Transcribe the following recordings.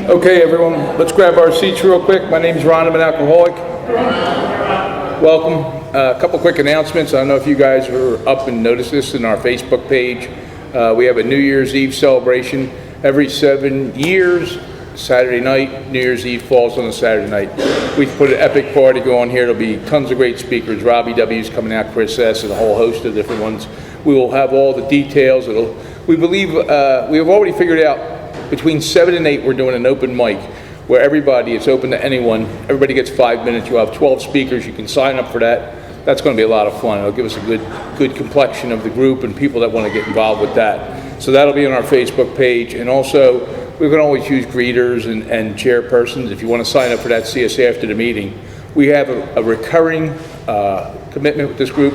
Okay, everyone, let's grab our seats real quick. My name is Ron. I'm an alcoholic. Welcome. A couple quick announcements. I don't know if you guys were up and noticed this in our Facebook page. We have a New Year's Eve celebration every 7 years. Saturday night, New Year's Eve falls on a Saturday night. We've put an epic party going here. There'll be tons of great speakers. Robbie W's coming out, Chris S, and a whole host of different ones. We will have all the details. We believe we have already figured out between 7 and 8 we're doing an open mic where it's open to anyone. Everybody gets 5 minutes. You'll have 12 speakers. You can sign up for that. That's going to be a lot of fun. It'll give us a good complexion of the group and people that want to get involved with that. So that'll be on our Facebook page. And also, we can always use greeters and chairpersons. If you want to sign up for that, see us after the meeting. We have a recurring commitment with this group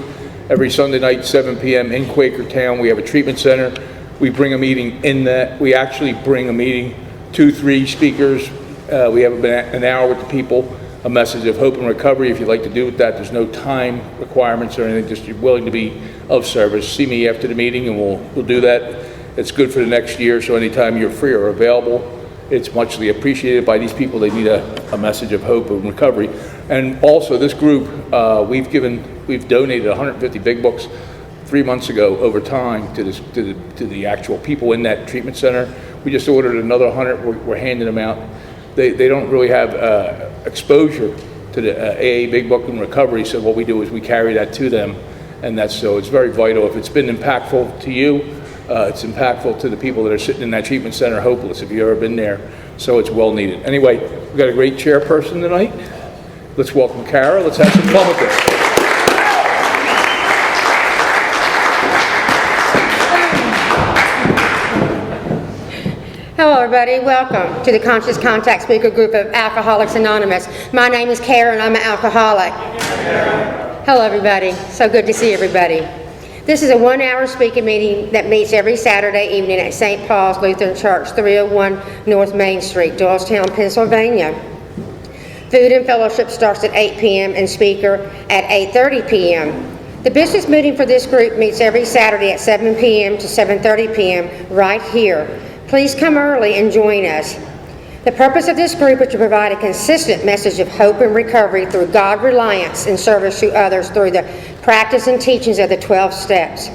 every Sunday night, 7 p.m. in Quakertown. We have a treatment center. We bring a meeting in that. We actually bring a meeting, 2-3 speakers. We have an hour with the people, a message of hope and recovery. If you'd like to do with that, there's no time requirements or anything, just you're willing to be of service. See me after the meeting and we'll do that. It's good for the next year, so anytime you're free or available, it's muchly appreciated by these people. They need a message of hope and recovery. And also this group, we've donated 150 big books 3 months ago over time to the actual people in that treatment center. We just ordered another 100. We're handing them out. They don't really have exposure to the AA Big Book and Recovery, so what we do is we carry that to them, and it's very vital. If it's been impactful to you, it's impactful to the people that are sitting in that treatment center hopeless, if you've ever been there, so it's well needed. Anyway, we've got a great chairperson tonight. Let's welcome Kara. Let's have some fun with this. Hello everybody, welcome to the Conscious Contact Speaker Group of Alcoholics Anonymous. My name is Karen, I'm an alcoholic. Hello everybody, so good to see everybody. This is a 1-hour speaking meeting that meets every Saturday evening at St. Paul's Lutheran Church, 301 North Main Street, Doylestown, Pennsylvania. Food and fellowship starts at 8 p.m. and speaker at 8:30 p.m. The business meeting for this group meets every Saturday at 7 p.m. to 7:30 p.m. right here. Please come early and join us. The purpose of this group is to provide a consistent message of hope and recovery through God reliance and service to others through the practice and teachings of the 12 steps.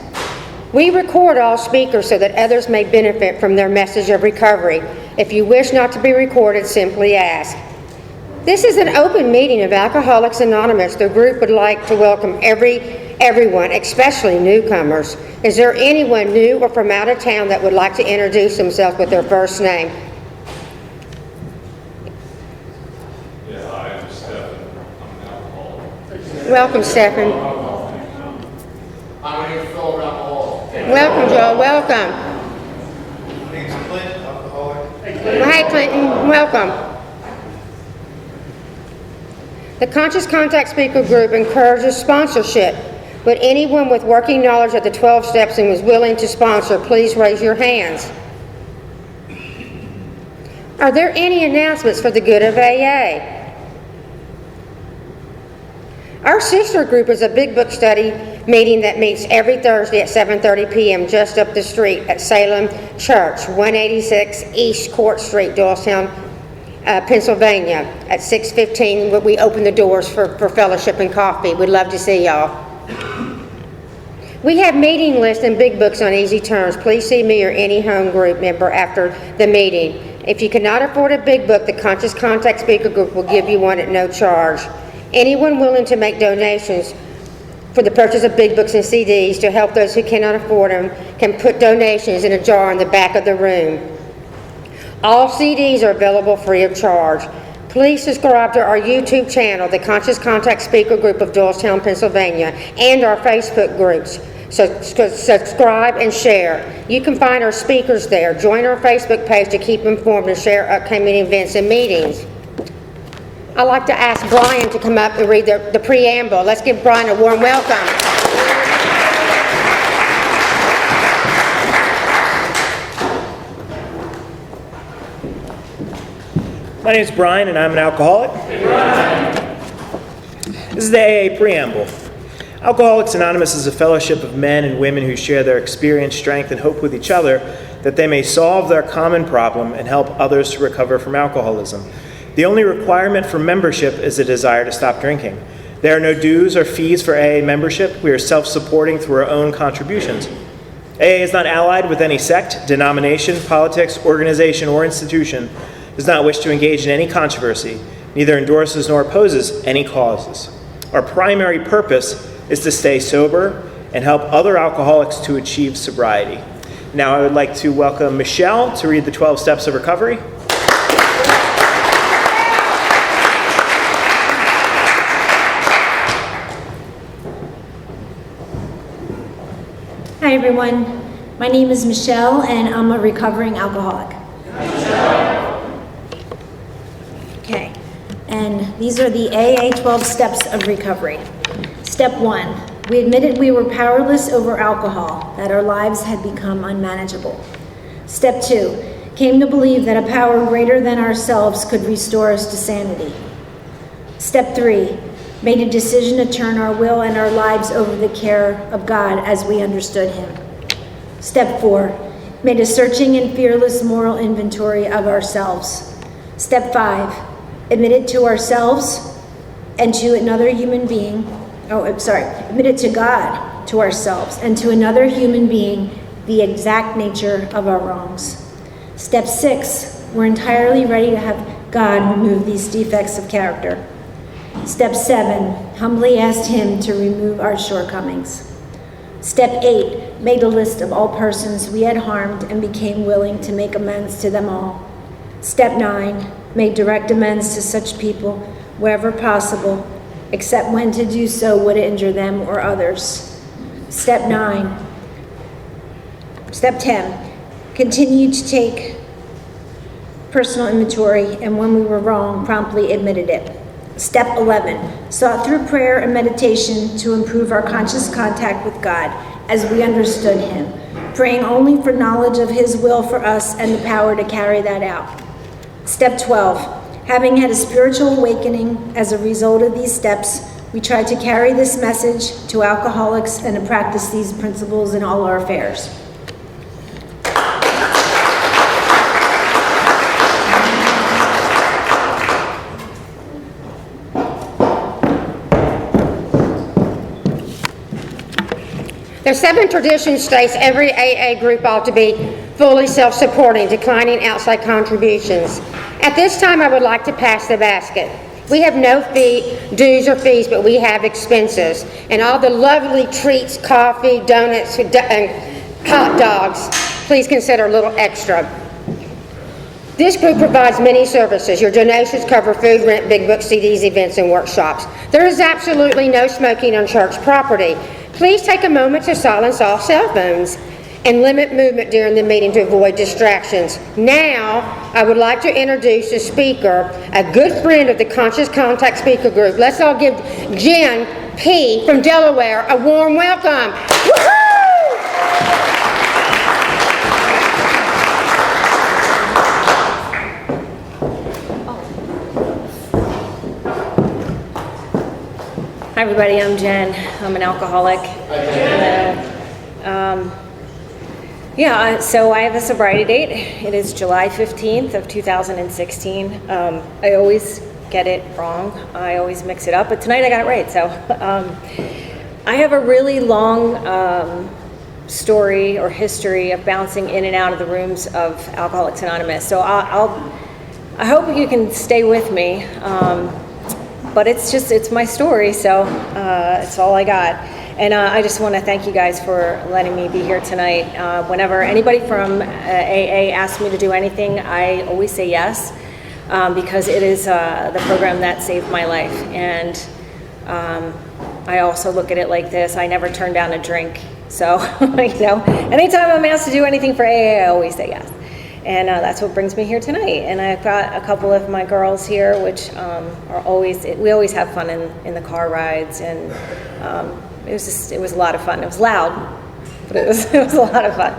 We record all speakers so that others may benefit from their message of recovery. If you wish not to be recorded, simply ask. This is an open meeting of Alcoholics Anonymous. The group would like to welcome everyone, especially newcomers. Is there anyone new or from out of town that would like to introduce themselves with their first name? Yeah, hi, I'm Stephen. I'm an alcoholic. Welcome, Stephen. My name is Phil, alcoholic. Welcome, Joel. Welcome. My name is Clint, alcoholic. Well, hey, Clinton. Welcome. The Conscious Contact Speaker Group encourages sponsorship. Would anyone with working knowledge of the 12 steps and is willing to sponsor, please raise your hands. Are there any announcements for the good of AA? Our sister group is a big book study meeting that meets every Thursday at 7:30 p.m. just up the street at Salem Church, 186 East Court Street, Doylestown, Pennsylvania. At 6:15, we open the doors for fellowship and coffee. We'd love to see y'all. We have meeting lists and big books on easy terms. Please see me or any home group member after the meeting. If you cannot afford a big book, the Conscious Contact Speaker Group will give you one at no charge. Anyone willing to make donations for the purchase of big books and CDs to help those who cannot afford them can put donations in a jar in the back of the room. All CDs are available free of charge. Please subscribe to our YouTube channel, the Conscious Contact Speaker Group of Doylestown, Pennsylvania, and our Facebook groups. So subscribe and share. You can find our speakers there. Join our Facebook page to keep informed and share upcoming events and meetings. I'd like to ask Brian to come up and read the preamble. Let's give Brian a warm welcome. My name is Brian, and I'm an alcoholic. This is the AA Preamble. Alcoholics Anonymous is a fellowship of men and women who share their experience, strength, and hope with each other that they may solve their common problem and help others to recover from alcoholism. The only requirement for membership is a desire to stop drinking. There are no dues or fees for AA membership. We are self-supporting through our own contributions. AA is not allied with any sect, denomination, politics, organization, or institution, does not wish to engage in any controversy, neither endorses nor opposes any causes. Our primary purpose is to stay sober and help other alcoholics to achieve sobriety. Now I would like to welcome Michelle to read the 12 Steps of Recovery. Hi everyone, my name is Michelle and I'm a recovering alcoholic. Okay, and these are the AA 12 Steps of Recovery. Step 1, we admitted we were powerless over alcohol, that our lives had become unmanageable. Step 2, came to believe that a power greater than ourselves could restore us to sanity. Step 3, made a decision to turn our will and our lives over the care of God as we understood Him. Step 4, made a searching and fearless moral inventory of ourselves. Step 5, admitted to ourselves and to another human being, admitted to God, to ourselves, and to another human being the exact nature of our wrongs. Step 6, we're entirely ready to have God remove these defects of character. Step 7, humbly asked Him to remove our shortcomings. Step 8, made a list of all persons we had harmed and became willing to make amends to them all. Step 9, made direct amends to such people wherever possible, except when to do so would injure them or others. Step 10, continued to take personal inventory, and when we were wrong, promptly admitted it. Step 11, sought through prayer and meditation to improve our conscious contact with God as we understood Him, praying only for knowledge of His will for us and the power to carry that out. Step 12, having had a spiritual awakening as a result of these steps, we tried to carry this message to alcoholics and to practice these principles in all our affairs. The 7th tradition states every AA group ought to be fully self-supporting, declining outside contributions. At this time, I would like to pass the basket. We have no dues or fees, but we have expenses. And all the lovely treats, coffee, donuts, and hot dogs, please consider a little extra. This group provides many services. Your donations cover food, rent, big book, CDs, events, and workshops. There is absolutely no smoking on church property. Please take a moment to silence all cell phones and limit movement during the meeting to avoid distractions. Now, I would like to introduce a speaker, a good friend of the Conscious Contact Speaker Group. Let's all give Jen P. from Delaware a warm welcome. Woo-hoo! Hi everybody, I'm Jen. I'm an alcoholic. So I have a sobriety date. It is July 15th of 2016. I always get it wrong. I always mix it up, but tonight I got it right. So I have a really long story or history of bouncing in and out of the rooms of Alcoholics Anonymous. So I hope you can stay with me. But it's my story, so it's all I got. And I just want to thank you guys for letting me be here tonight. Whenever anybody from AA asks me to do anything, I always say yes, because it is the program that saved my life. And I also look at it like this: I never turn down a drink. So, anytime I'm asked to do anything for AA, I always say yes. And that's what brings me here tonight. And I've got a couple of my girls here, which we always have fun in the car rides, and it was a lot of fun. It was loud, but it was a lot of fun.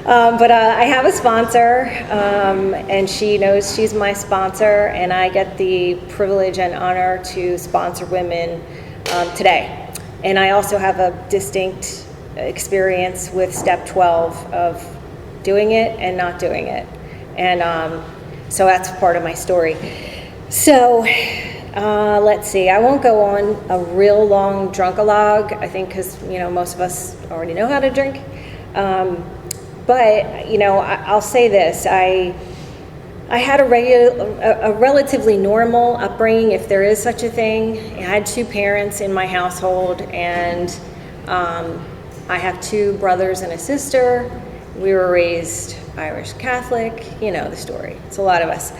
But I have a sponsor, and she knows she's my sponsor, and I get the privilege and honor to sponsor women today. And I also have a distinct experience with Step 12 of doing it and not doing it. And so that's part of my story. So let's see, I won't go on a real long drunk-a-log, I think, because, most of us already know how to drink. But, I'll say this, I had a relatively normal upbringing, if there is such a thing. I had 2 parents in my household, and I have 2 brothers and a sister. We were raised Irish Catholic, the story. It's a lot of us.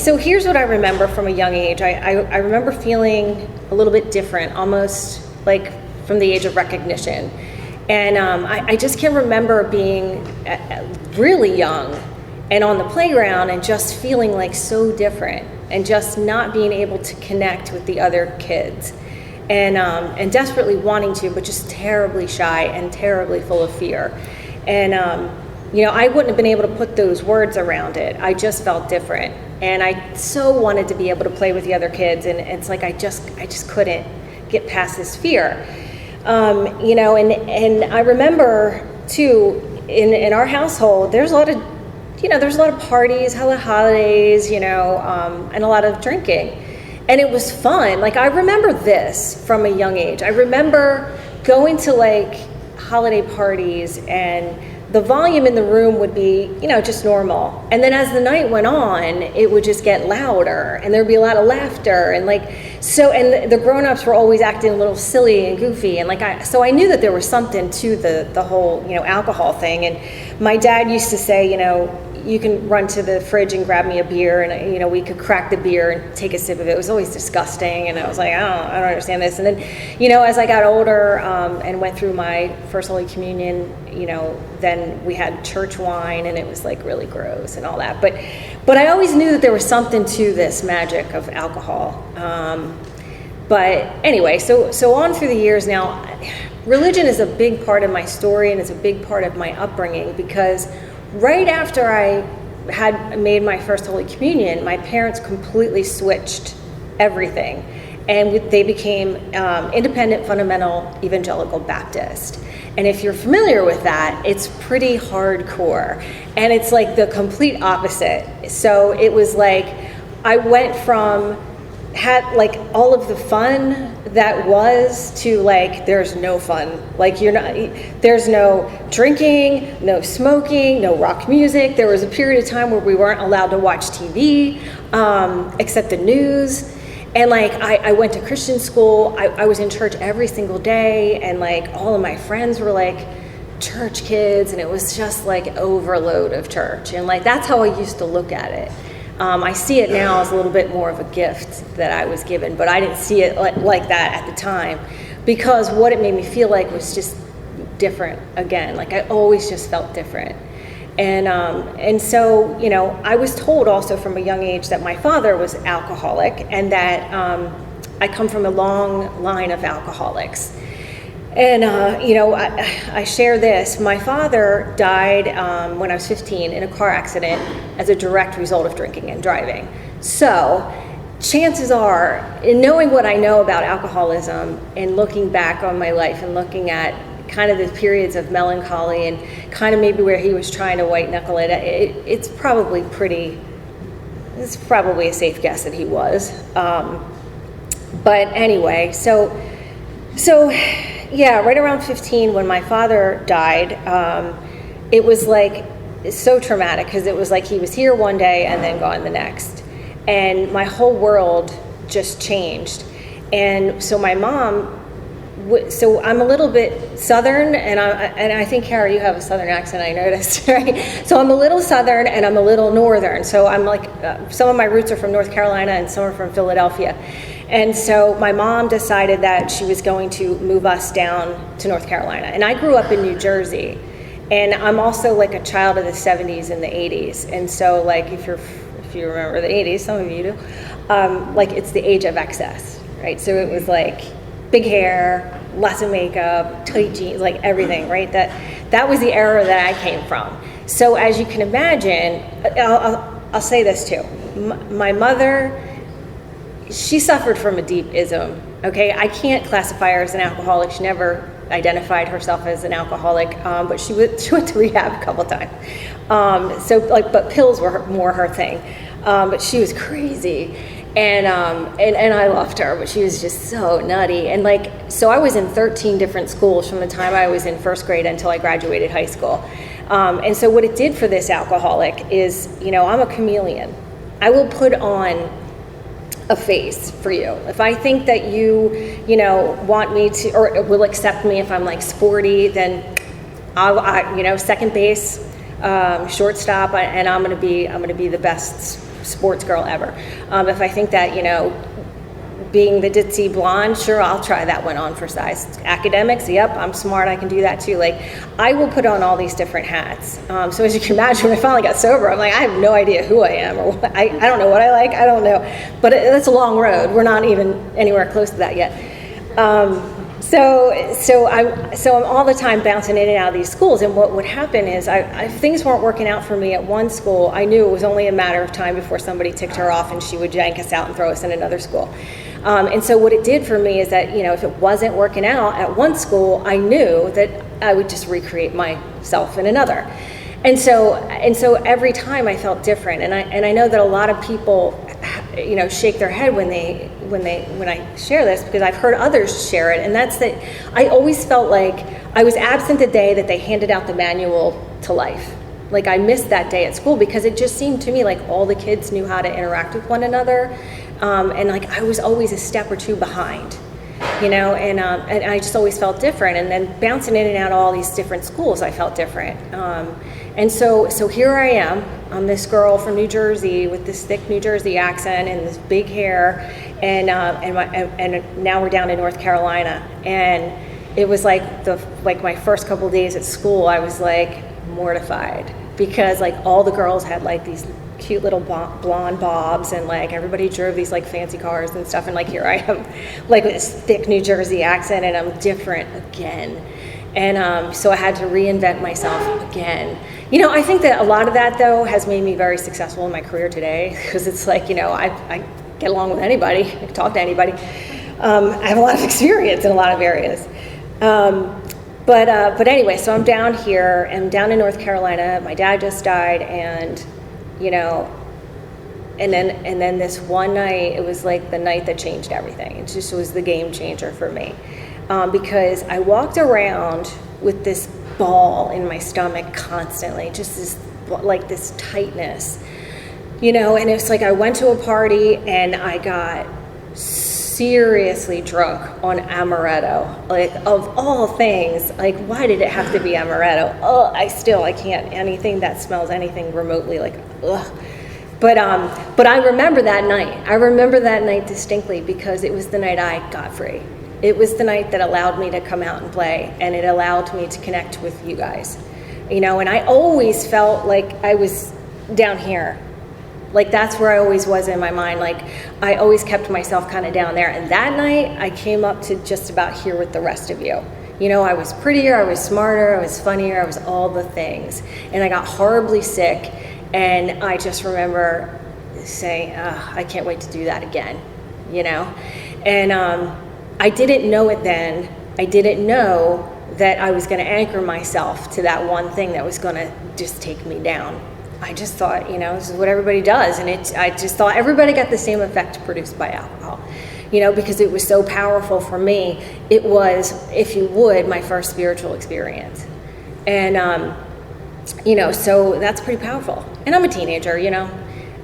So here's what I remember from a young age. I remember feeling a little bit different, almost like from the age of recognition. And I just can remember being really young and on the playground and just feeling like so different and just not being able to connect with the other kids and desperately wanting to, but just terribly shy and terribly full of fear. And, I wouldn't have been able to put those words around it. I just felt different. And I so wanted to be able to play with the other kids. And it's like I just couldn't get past this fear. And I remember too, in our household, there's a lot of parties, holidays, and a lot of drinking. And it was fun. Like, I remember this from a young age. I remember going to holiday parties, and the volume in the room would be, just normal. And then as the night went on, it would just get louder, and there'd be a lot of laughter, and and the grown-ups were always acting a little silly and goofy, and so I knew that there was something to the whole, alcohol thing. And my dad used to say, you can run to the fridge and grab me a beer, and we could crack the beer and take a sip of it. It was always disgusting, and I was like, I don't understand this. And then, as I got older and went through my first Holy Communion, then we had church wine, and it was really gross and all that. But I always knew that there was something to this magic of alcohol. But anyway, so on through the years now, religion is a big part of my story, and it's a big part of my upbringing, because right after I had made my first Holy Communion, my parents completely switched everything, and they became independent, fundamental, evangelical Baptist. And if you're familiar with that, it's pretty hardcore, and it's the complete opposite. So it was I went from all of the fun that was to there's no fun. There's no drinking, no smoking, no rock music. There was a period of time where we weren't allowed to watch TV except the news. And I went to Christian school. I was in church every single day, and all of my friends were church kids, and it was just overload of church. And that's how I used to look at it. I see it now as a little bit more of a gift that I was given, but I didn't see it like that at the time, because what it made me feel like was just different again. I always just felt different. And so, I was told also from a young age that my father was alcoholic, and that I come from a long line of alcoholics. And, I share this. My father died when I was 15 in a car accident as a direct result of drinking and driving. So chances are, in knowing what I know about alcoholism and looking back on my life and looking at kind of the periods of melancholy and kind of maybe where he was trying to white knuckle it, it's probably a safe guess that he was. But anyway, so yeah, right around 15 when my father died, it was so traumatic, because it was he was here one day and then gone the next. And my whole world just changed. And so my mom, so I'm a little bit Southern, and I think, Kara, you have a Southern accent, I noticed, right? So I'm a little Southern and I'm a little Northern. So I'm some of my roots are from North Carolina and some are from Philadelphia. And so my mom decided that she was going to move us down to North Carolina. And I grew up in New Jersey. And I'm also a child of the 70s and the 80s. And so if you remember the 80s, some of you do, it's the age of excess, right? So it was big hair, lots of makeup, tight jeans, everything, right? That was the era that I came from. So as you can imagine, I'll say this too. My mother, she suffered from a deep ism, okay? I can't classify her as an alcoholic. She never identified herself as an alcoholic, but she went to rehab a couple times. But pills were more her thing. But she was crazy. And I loved her, but she was just so nutty. And so I was in 13 different schools from the time I was in first grade until I graduated high school. And so what it did for this alcoholic is, I'm a chameleon. I will put on a face for you. If I think that you want me to, or will accept me if I'm sporty, then I'll second base, shortstop, and I'm gonna be the best sports girl ever. If I think that, being the ditzy blonde, sure, I'll try that one on for size. Academics, yep, I'm smart, I can do that too. I will put on all these different hats. So as you can imagine, when I finally got sober, I'm I have no idea who I am, or I don't know what I like, I don't know. But that's a long road. We're not even anywhere close to that yet. So I'm all the time bouncing in and out of these schools, and what would happen is if things weren't working out for me at one school, I knew it was only a matter of time before somebody ticked her off and she would yank us out and throw us in another school. And so what it did for me is that, if it wasn't working out at one school, I knew that I would just recreate myself in another. And so every time I felt different, and I know that a lot of people, shake their head when I share this, because I've heard others share it, and that's that I always felt like I was absent the day that they handed out the manual to life. I missed that day at school, because it just seemed to me like all the kids knew how to interact with one another, and I was always a step or two behind, and I just always felt different. And then bouncing in and out of all these different schools, I felt different. And so here I am. I'm this girl from New Jersey with this thick New Jersey accent and this big hair, and now we're down in North Carolina. And it was my first couple of days at school, I was mortified, because all the girls had these cute little blonde bobs, and everybody drove these fancy cars and stuff, and here I am with this thick New Jersey accent, and I'm different again. And so I had to reinvent myself again. I think that a lot of that, though, has made me very successful in my career today, because it's I get along with anybody, I can talk to anybody. I have a lot of experience in a lot of areas. But anyway, so I'm down here, I'm down in North Carolina. My dad just died, and and then this one night, it was the night that changed everything. It just was the game changer for me, because I walked around with this ball in my stomach constantly, just this tightness, and it's I went to a party and I got seriously drunk on amaretto, of all things. Why did it have to be amaretto? I can't, anything that smells anything remotely ugh. But I remember that night. I remember that night distinctly, because it was the night I got free. It was the night that allowed me to come out and play, and it allowed me to connect with you guys, and I always felt like I was down here. That's where I always was in my mind. I always kept myself kind of down there. And that night, I came up to just about here with the rest of you. I was prettier, I was smarter, I was funnier, I was all the things. And I got horribly sick, and I just remember saying, I can't wait to do that again, And I didn't know it then. I didn't know that I was going to anchor myself to that one thing that was going to just take me down. I just thought, this is what everybody does. And I just thought everybody got the same effect produced by alcohol, because it was so powerful for me. It was, if you would, my first spiritual experience. And, so that's pretty powerful. And I'm a teenager,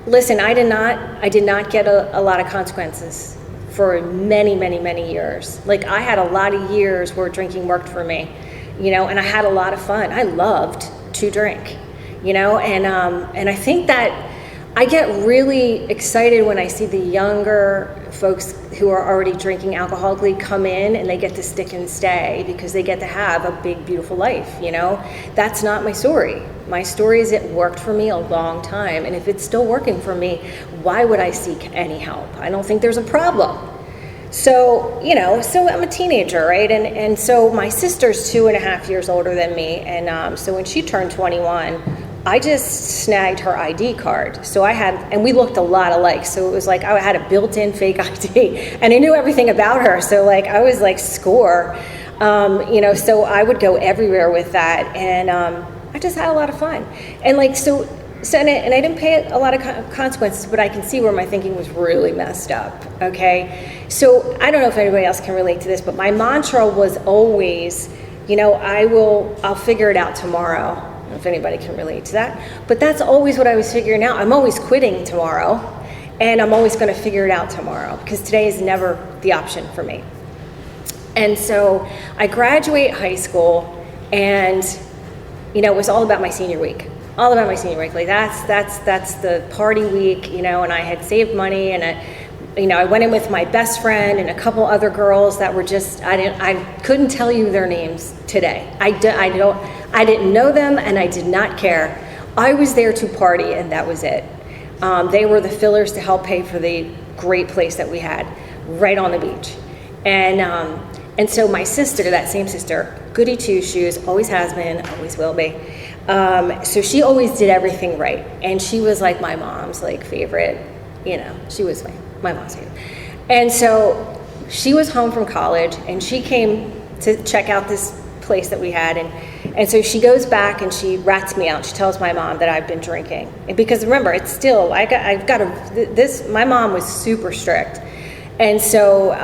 Listen, I did not get a lot of consequences for many, many, many years. I had a lot of years where drinking worked for me, and I had a lot of fun. I loved to drink. And I think that I get really excited when I see the younger folks who are already drinking alcoholically come in, and they get to stick and stay because they get to have a big, beautiful life, That's not my story. My story is it worked for me a long time, and if it's still working for me, why would I seek any help? I don't think there's a problem. So, so I'm a teenager, right? And so my sister's 2.5 years older than me, and so when she turned 21, I just snagged her ID card. So and we looked a lot alike. So it was I had a built-in fake ID, and I knew everything about her. So I was score. So I would go everywhere with that, and I just had a lot of fun. And like, and I didn't pay a lot of consequences, but I can see where my thinking was really messed up, okay? So I don't know if anybody else can relate to this, but my mantra was always, I'll figure it out tomorrow. I don't know if anybody can relate to that, but that's always what I was figuring out. I'm always quitting tomorrow, and I'm always gonna figure it out tomorrow, because today is never the option for me. And so I graduate high school, and it was all about my senior week. All about my senior week. Like that's the party week, and I had saved money, and I went in with my best friend and a couple other girls that were just, I couldn't tell you their names today. I didn't know them, and I did not care. I was there to party, and that was it. They were the fillers to help pay for the great place that we had right on the beach. And so my sister, that same sister, goody two-shoes, always has been, always will be. So she always did everything right. And she was like my mom's favorite, she was my mom's favorite. And so she was home from college, and she came to check out this place that we had. And so she goes back and she rats me out. She tells my mom that I've been drinking. And because remember, it's still, my mom was super strict. And so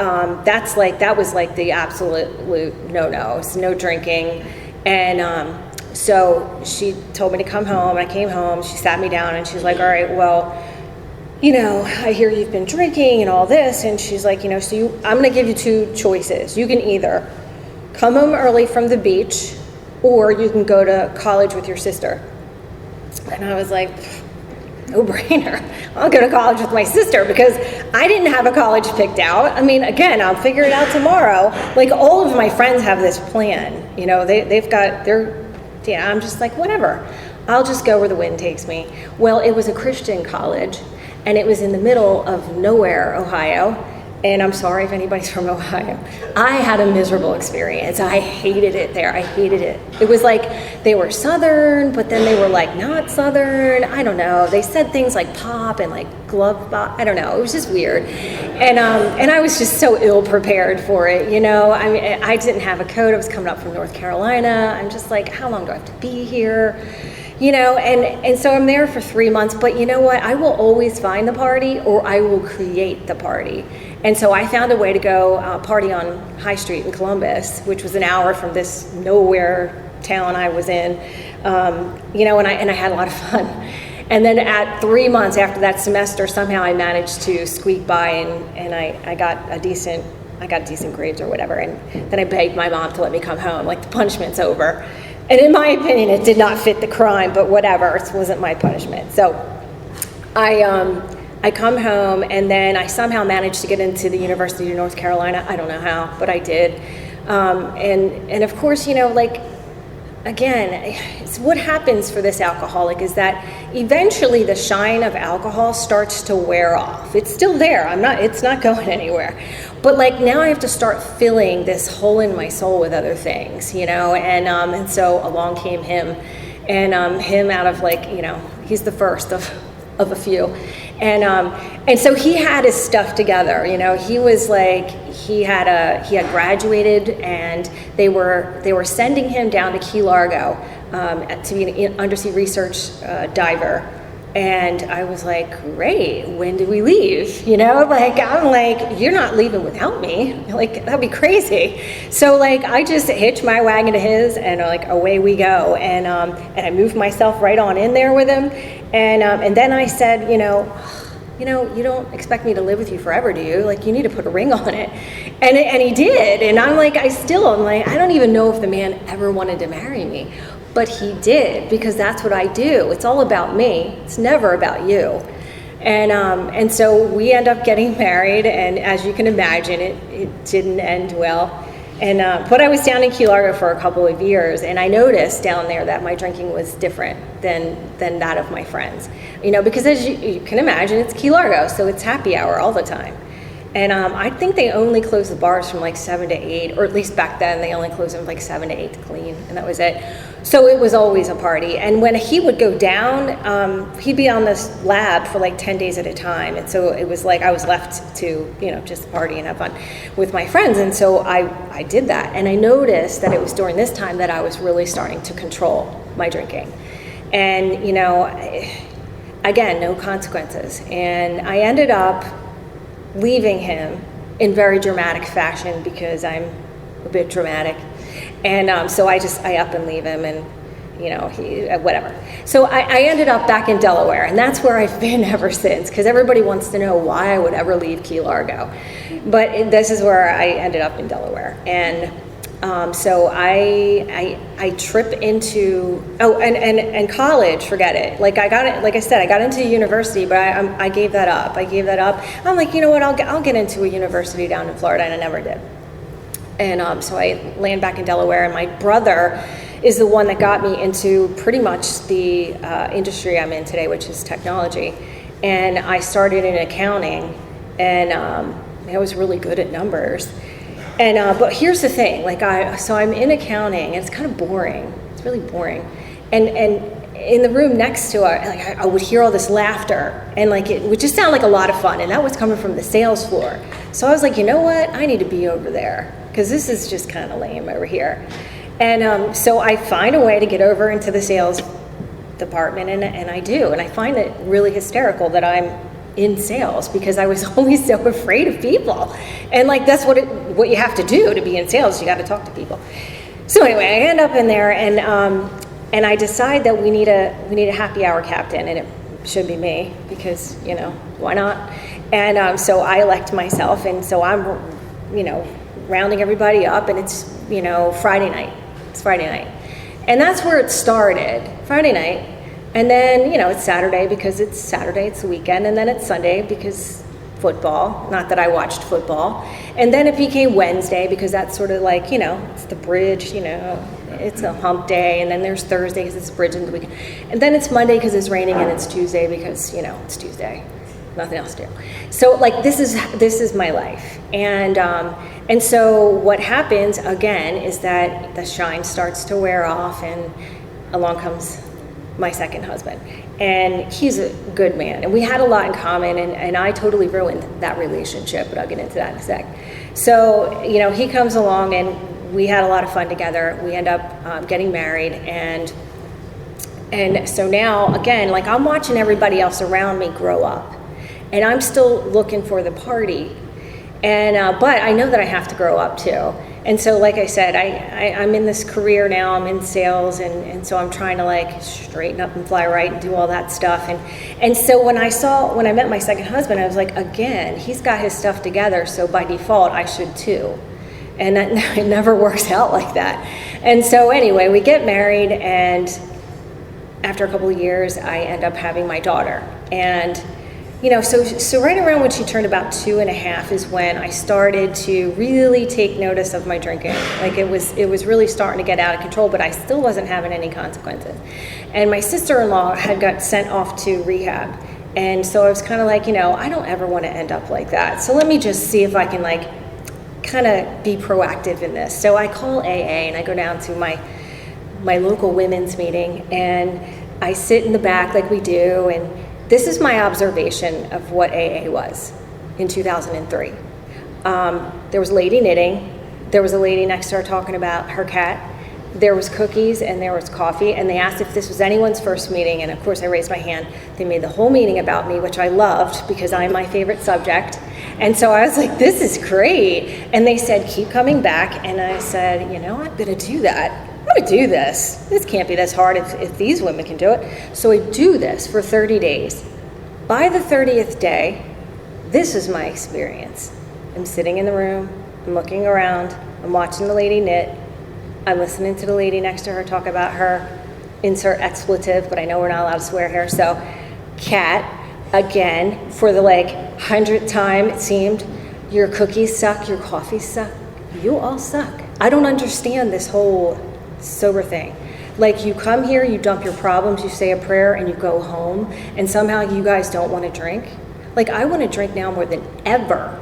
that was the absolute no-no, no drinking. And so she told me to come home. I came home, she sat me down, and she's like, all right, well, I hear you've been drinking and all this. And she's like, I'm gonna give you two choices. You can either come home early from the beach, or you can go to college with your sister. And I was like, no brainer. I'll go to college with my sister, because I didn't have a college picked out. I mean, again, I'll figure it out tomorrow. All of my friends have this plan. They've got I'm just like, whatever. I'll just go where the wind takes me. Well, it was a Christian college, and it was in the middle of nowhere, Ohio. And I'm sorry if anybody's from Ohio. I had a miserable experience. I hated it there. I hated it. It was like they were Southern, but then they were not Southern. I don't know. They said things like pop and glove bop. I don't know. It was just weird. And I was just so ill prepared for it. I mean, I didn't have a coat. I was coming up from North Carolina. I'm just like, how long do I have to be here? And so I'm there for 3 months, but you know what? I will always find the party, or I will create the party. And so I found a way to go party on High Street in Columbus, which was an hour from this nowhere town I was in, and I had a lot of fun. And then at 3 months after that semester, somehow I managed to squeak by, and I got decent grades or whatever. And then I begged my mom to let me come home, the punishment's over. And in my opinion, it did not fit the crime, but whatever, it wasn't my punishment. So I come home, and then I somehow managed to get into the University of North Carolina. I don't know how, but I did. And of course, again, it's what happens for this alcoholic is that eventually the shine of alcohol starts to wear off. It's still there. It's not going anywhere. But now I have to start filling this hole in my soul with other things, and so along came him, and him out of he's the first of a few. And so he had his stuff together, he was he had graduated, and they were sending him down to Key Largo to be an undersea research diver. And I was like, great, when do we leave? I'm like, you're not leaving without me. That'd be crazy. So I just hitched my wagon to his, and away we go. And I moved myself right on in there with him. And then I said, you don't expect me to live with you forever, do you? You need to put a ring on it. And he did. And I'm like, I don't even know if the man ever wanted to marry me. But he did, because that's what I do. It's all about me. It's never about you. And so we end up getting married, and as you can imagine, it didn't end well. But I was down in Key Largo for a couple of years, and I noticed down there that my drinking was different than that of my friends. Because as you can imagine, it's Key Largo, so it's happy hour all the time. And I think they only closed the bars from 7 to 8, or at least back then they only closed them 7 to 8 to clean, and that was it. So it was always a party. And when he would go down, he'd be on this lab for like 10 days at a time. And so it was like I was left to, just party and have fun with my friends. And so I did that. And I noticed that it was during this time that I was really starting to control my drinking. And, again, no consequences. And I ended up leaving him in very dramatic fashion because I'm a bit dramatic. And so I up and leave him, and he whatever. So I ended up back in Delaware, and that's where I've been ever since, because everybody wants to know why I would ever leave Key Largo. But this is where I ended up in Delaware. And so I trip into, and college, forget it. Like I said, I got into university, but I gave that up. I'm like, you know what, I'll get into a university down in Florida, and I never did. And so I land back in Delaware, and my brother is the one that got me into pretty much the industry I'm in today, which is technology. And I started in accounting, and I was really good at numbers. And but here's the thing, so I'm in accounting, and it's kind of boring. It's really boring. And in the room next to it, I would hear all this laughter, and it would just sound like a lot of fun, and that was coming from the sales floor. So I was like, you know what? I need to be over there, because this is just kind of lame over here. And so I find a way to get over into the sales department, and I do. And I find it really hysterical that I'm in sales, because I was always so afraid of people. And that's what you have to do to be in sales. You got to talk to people. So anyway, I end up in there, and I decide that we need a happy hour captain, and it should be me, because why not? And so I elect myself, and so I'm rounding everybody up, and it's Friday night. It's Friday night, and that's where it started. Friday night. And then, it's Saturday because it's Saturday, it's the weekend, and then it's Sunday because football, not that I watched football. And then it became Wednesday because that's sort of it's the bridge, it's a hump day, and then there's Thursday because it's bridge in the weekend. And then it's Monday because it's raining, and it's Tuesday because, it's Tuesday. Nothing else to do. So this is my life. And so what happens again is that the shine starts to wear off, and along comes my second husband, and he's a good man, and we had a lot in common, and I totally ruined that relationship, but I'll get into that in a sec. So he comes along, and we had a lot of fun together. We end up getting married, and so now again, I'm watching everybody else around me grow up, and I'm still looking for the party, and but I know that I have to grow up too. And so, like I said, I'm in this career now, I'm in sales, and so I'm trying to straighten up and fly right and do all that stuff. And so when I met my second husband, I was like, again, he's got his stuff together, so by default, I should too. And that it never works out like that. And so anyway, we get married, and after a couple of years, I end up having my daughter. And so right around when she turned about 2.5 is when I started to really take notice of my drinking. It was really starting to get out of control, but I still wasn't having any consequences. And my sister-in-law had got sent off to rehab. And so I was kind of I don't ever want to end up like that. So let me just see if I can kind of be proactive in this. So I call AA, and I go down to my local women's meeting, and I sit in the back like we do, and this is my observation of what AA was in 2003. There was a lady knitting. There was a lady next to her talking about her cat. There was cookies, and there was coffee, and they asked if this was anyone's first meeting, and of course I raised my hand. They made the whole meeting about me, which I loved because I'm my favorite subject. And so I was like, this is great. And they said, keep coming back. And I said, I'm going to do that. I'm going to do this. This can't be this hard if these women can do it. So I do this for 30 days. By the 30th day, this is my experience. I'm sitting in the room, I'm looking around, I'm watching the lady knit, I'm listening to the lady next to her talk about her insert expletive, but I know we're not allowed to swear here, so cat, again, for the 100th time it seemed, your cookies suck, your coffee suck, you all suck. I don't understand this whole sober thing. You come here, you dump your problems, you say a prayer, and you go home, and somehow you guys don't want to drink. I want to drink now more than ever,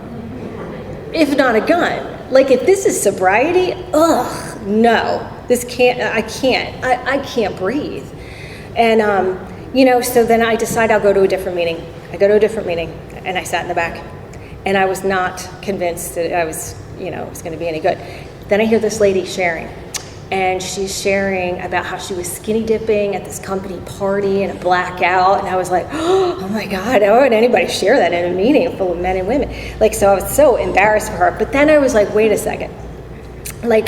if not a gun. If this is sobriety, no. I can't breathe. And, so then I decide I'll go to a different meeting. I go to a different meeting, and I sat in the back. And I was not convinced that it was going to be any good. Then I hear this lady sharing. And she's sharing about how she was skinny dipping at this company party in a blackout. And I was like, oh my God, why would anybody share that in a meeting full of men and women? So I was so embarrassed for her. But then I was like, wait a second.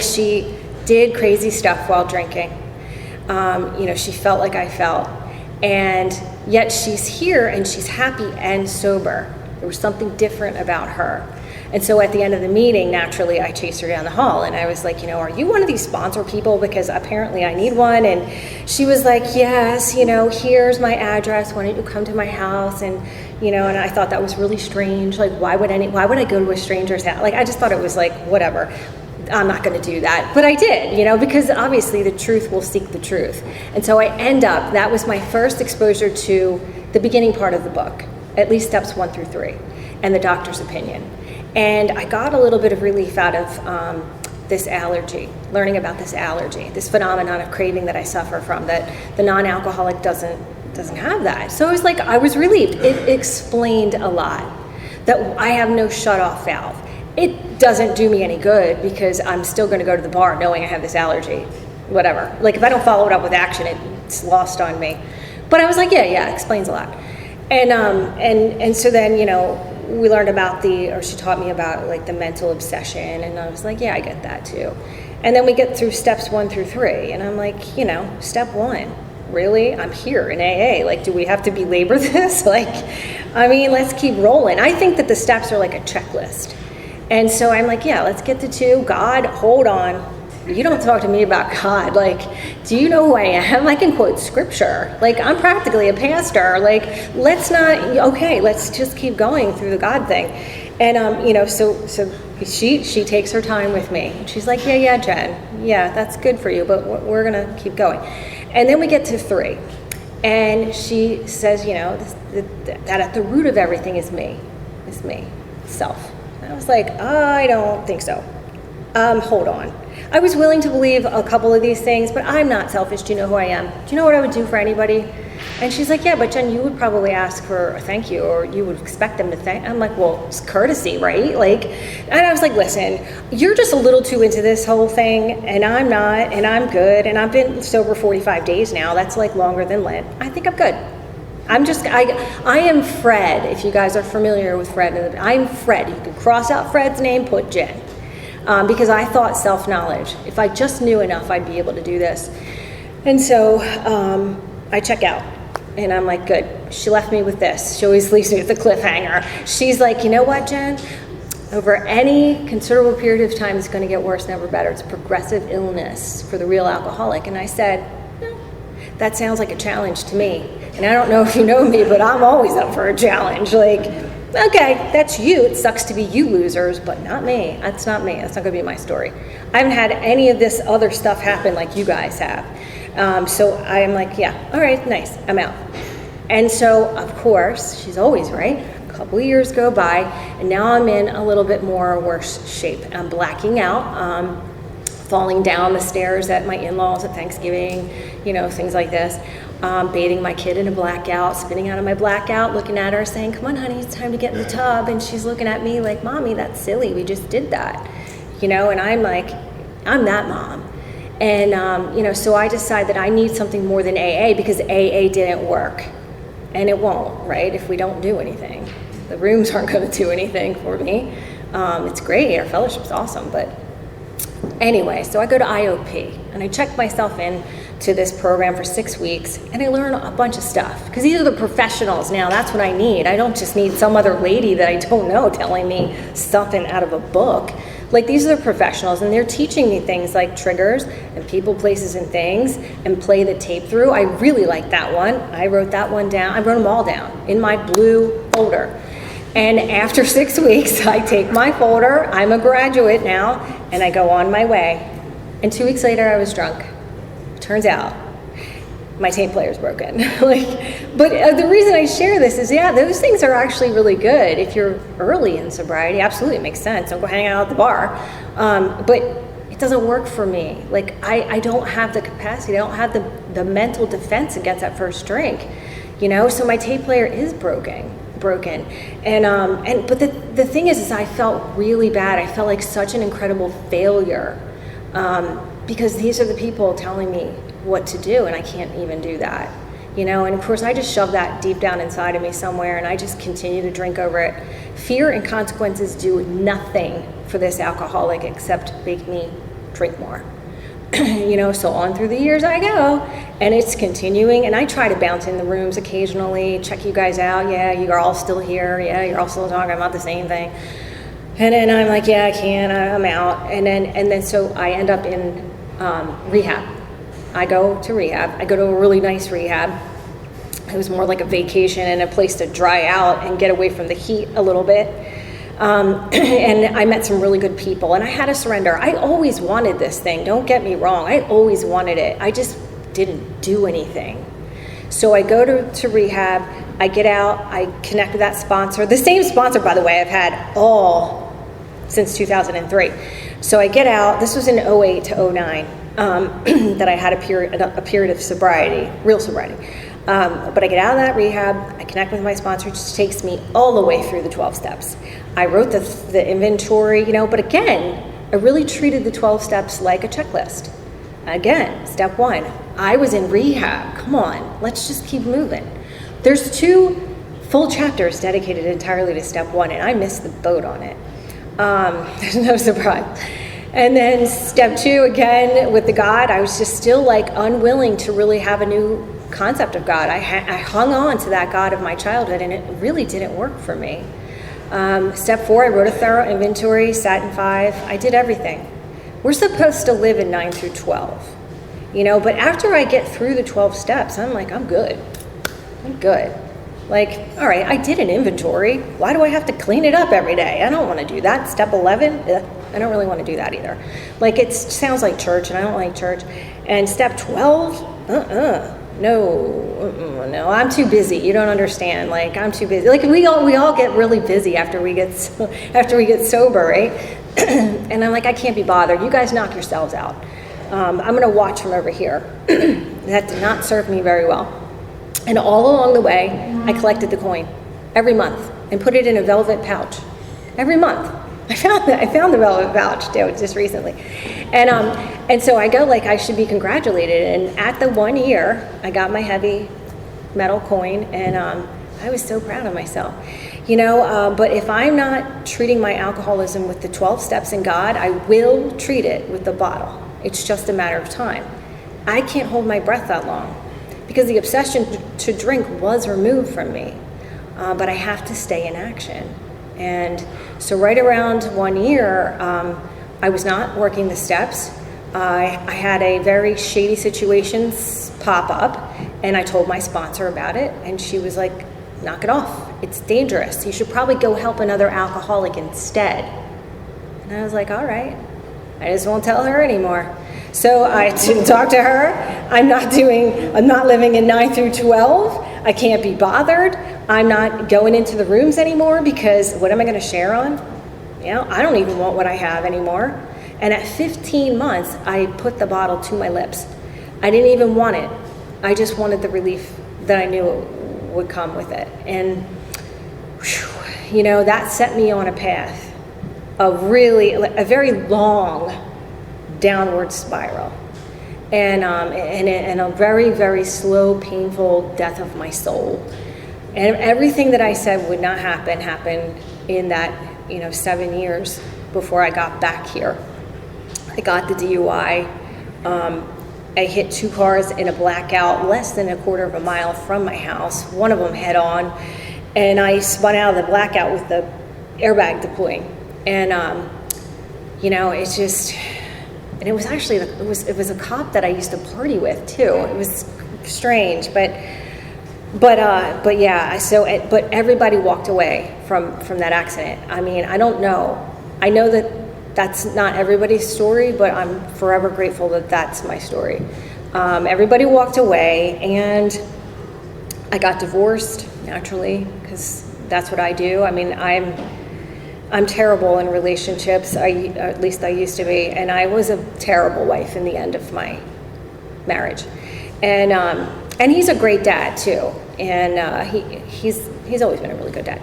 She did crazy stuff while drinking. She felt like I felt. And yet she's here and she's happy and sober. There was something different about her. And so at the end of the meeting, naturally, I chased her down the hall and I was like, are you one of these sponsor people? Because apparently I need one. And she was like, yes, here's my address. Why don't you come to my house? And, and I thought that was really strange. Why would I go to a stranger's house? I just thought it was whatever. I'm not going to do that. But I did, because obviously the truth will seek the truth. And so that was my first exposure to the beginning part of the book, at least steps 1 through 3, and the doctor's opinion. And I got a little bit of relief out of this allergy, learning about this allergy, this phenomenon of craving that I suffer from, that the non-alcoholic doesn't have that. So I was relieved. It explained a lot, that I have no shut-off valve. It doesn't do me any good because I'm still going to go to the bar knowing I have this allergy, whatever. If I don't follow it up with action, it's lost on me. But I was like, yeah, it explains a lot. And so then, we learned about she taught me about the mental obsession, and I was like, yeah, I get that too. And then we get through steps 1 through 3, and I'm like, step 1, really? I'm here in AA. Do we have to belabor this? Let's keep rolling. I think that the steps are like a checklist. And so I'm like, yeah, let's get to 2. God, hold on. You don't talk to me about God. Do you know who I am? I can quote scripture. I'm practically a pastor. Let's just keep going through the God thing. And, so she takes her time with me. And she's like, yeah, Jen. Yeah, that's good for you, but we're going to keep going. And then we get to 3. And she says, that at the root of everything is me, self. And I was like, I don't think so. Hold on. I was willing to believe a couple of these things, but I'm not selfish. Do you know who I am? Do you know what I would do for anybody? And she's like, yeah, but Jen, you would probably ask for a thank you, or you would expect them to thank. I'm like, well, it's courtesy, right? And I was like, listen, you're just a little too into this whole thing, and I'm not, and I'm good, and I've been sober 45 days now. That's longer than Lent. I think I'm good. I am Fred, if you guys are familiar with Fred. I'm Fred. You can cross out Fred's name, put Jen. Because I thought self-knowledge. If I just knew enough, I'd be able to do this. And so I check out, and I'm like, good. She left me with this. She always leaves me with a cliffhanger. She's like, you know what, Jen? Over any considerable period of time, it's going to get worse, never better. It's progressive illness for the real alcoholic. And I said, no, that sounds like a challenge to me. And I don't know if you know me, but I'm always up for a challenge. Okay, that's you. It sucks to be you losers, but not me. That's not me. That's not going to be my story. I haven't had any of this other stuff happen like you guys have. So I'm like, yeah, all right, nice. I'm out. And so, of course, she's always right. A couple of years go by, and now I'm in a little bit more worse shape. I'm blacking out, falling down the stairs at my in-laws at Thanksgiving, things like this. Bathing my kid in a blackout, spinning out of my blackout, looking at her, saying, come on, honey, it's time to get in the tub. And she's looking at me like, Mommy, that's silly. We just did that. And I'm like, I'm that mom. And, so I decide that I need something more than AA because AA didn't work. And it won't, right, if we don't do anything. The rooms aren't going to do anything for me. It's great. Our fellowship's awesome. But anyway, so I go to IOP, and I check myself in to this program for 6 weeks, and I learn a bunch of stuff because these are the professionals now. That's what I need. I don't just need some other lady that I don't know telling me something out of a book. These are the professionals, and they're teaching me things like triggers and people, places, and things, and play the tape through. I really like that one. I wrote that one down. I wrote them all down in my blue folder. And after 6 weeks, I take my folder. I'm a graduate now, and I go on my way. And 2 weeks later, I was drunk. Turns out my tape player's broken. But the reason I share this is, those things are actually really good. If you're early in sobriety, absolutely, it makes sense. Don't go hang out at the bar. But doesn't work for me. Like, I don't have the capacity, I don't have the mental defense against that first drink, you know? So my tape player is broken. But the thing is I felt really bad. I felt like such an incredible failure, because these are the people telling me what to do, and I can't even do that, you know? And of course, I just shoved that deep down inside of me somewhere, and I just continue to drink over it. Fear and consequences do nothing for this alcoholic except make me drink more. You know, so on through the years I go, and it's continuing, and I try to bounce in the rooms occasionally, check you guys out. Yeah, you are all still here. Yeah, you're all still talking about the same thing. And then I'm like, yeah, I can't, I'm out. And then so I end up in rehab. I go to rehab. I go to a really nice rehab. It was more like a vacation and a place to dry out and get away from the heat a little bit. And I met some really good people, and I had to surrender. I always wanted this thing, don't get me wrong. I always wanted it. I just didn't do anything. So I go to rehab, I get out, I connect with that sponsor. The same sponsor, by the way, I've had all since 2003. So I get out, this was in 08 to 09, that I had a period of sobriety, real sobriety. But I get out of that rehab, I connect with my sponsor, which takes me all the way through the 12 steps. I wrote the inventory, you know, but again, I really treated the 12 steps like a checklist. Again, step 1, I was in rehab. Come on, let's just keep moving. There's 2 full chapters dedicated entirely to step 1, and I missed the boat on it. There's no surprise. And then step 2, again, with the God, I was just still like unwilling to really have a new concept of God. I hung on to that God of my childhood, and it really didn't work for me. Step 4, I wrote a thorough inventory, sat in 5. I did everything. We're supposed to live in 9 through 12, you know, but after I get through the 12 steps, I'm like, I'm good. Like, all right, I did an inventory. Why do I have to clean it up every day? I don't want to do that. Step 11, I don't really want to do that either. Like, it sounds like church, and I don't like church. And step 12, no, I'm too busy. You don't understand. Like, I'm too busy. Like, we all get really busy after we get sober, right? And I'm like, I can't be bothered. You guys knock yourselves out. I'm going to watch from over here. That did not serve me very well. And all along the way, I collected the coin every month and put it in a velvet pouch. Every month. I found the velvet pouch just recently. And so I go like I should be congratulated. And at the 1 year, I got my heavy metal coin, and I was so proud of myself. You know, but if I'm not treating my alcoholism with the 12 steps in God, I will treat it with the bottle. It's just a matter of time. I can't hold my breath that long because the obsession to drink was removed from me. But I have to stay in action. And so right around 1 year, I was not working the steps. I had a very shady situation pop up, and I told my sponsor about it, and she was like, knock it off. It's dangerous. You should probably go help another alcoholic instead. And I was like, all right. I just won't tell her anymore. So I didn't talk to her. I'm not living in 9 through 12. I can't be bothered. I'm not going into the rooms anymore because what am I going to share on? You know, I don't even want what I have anymore. And at 15 months, I put the bottle to my lips. I didn't even want it. I just wanted the relief that I knew would come with it. And, whew, you know, that set me on a path of really, a very long downward spiral. And a very, very slow, painful death of my soul. And everything that I said would not happen happened in that, 7 years before I got back here. I got the DUI. I hit 2 cars in a blackout less than a quarter of a mile from my house, one of them head on, and I spun out of the blackout with the airbag deploying. And, it's just, and it was actually, it was a cop that I used to party with too. It was strange, but yeah, but everybody walked away from that accident. I mean, I don't know. I know that that's not everybody's story, but I'm forever grateful that that's my story. Everybody walked away, and I got divorced naturally because that's what I do. I mean, I'm terrible in relationships, at least I used to be, and I was a terrible wife in the end of my marriage. And he's a great dad too, and he's always been a really good dad.